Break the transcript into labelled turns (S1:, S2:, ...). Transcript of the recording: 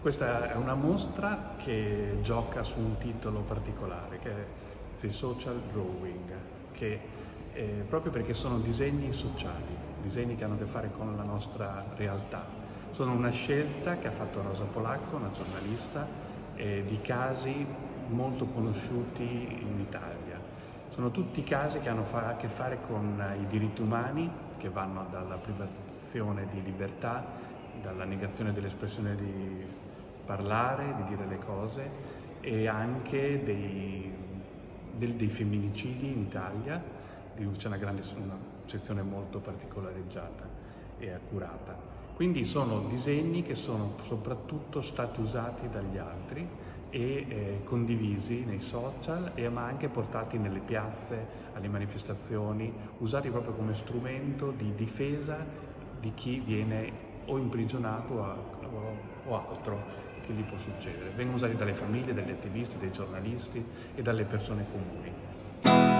S1: Questa è una mostra che gioca su un titolo particolare, che è The Social Drawing, che proprio perché sono disegni sociali, disegni che hanno a che fare con la nostra realtà. Sono una scelta che ha fatto Rosa Polacco, una giornalista, di casi molto conosciuti in Italia. Sono tutti casi che hanno a che fare con i diritti umani, che vanno dalla privazione di libertà, dalla negazione dell'espressione di parlare, di dire le cose, e anche dei femminicidi in Italia, di cui c'è una sezione molto particolareggiata e accurata. Quindi sono disegni che sono soprattutto stati usati dagli altri e condivisi nei social, ma anche portati nelle piazze, alle manifestazioni, usati proprio come strumento di difesa di chi viene o imprigionato o altro che gli può succedere. Vengono usati dalle famiglie, dagli attivisti, dai giornalisti e dalle persone comuni.